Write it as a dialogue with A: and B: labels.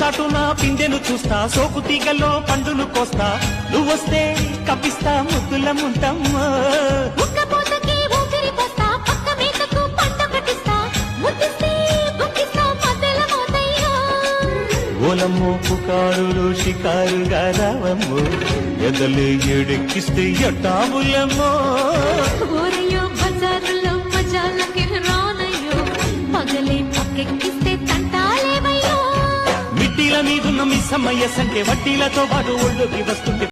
A: చాటున పిందెను చూస్తా, సోకు తీగల్లో పండును కోస్తా, నువ్వొస్తే కప్పిస్తా ముద్దుల ముంతమ్మో. ఓలమ్మో పుకారులు షికారుగా రావమ్మో, ఎదలు ఎడెక్కిస్తే ఎట్టాములమ్మో.
B: ఊరయ్యో బజారులో మజాలకి రానయ్యో, పగలే పక్కెక్కిస్తే తంటాలేవయ్యో.
A: మిట్టిల మీదున్న మిస్సమ్మయ్య సంటే వడ్డీలతో పాటు ఒళ్ళోకి వస్తుంటే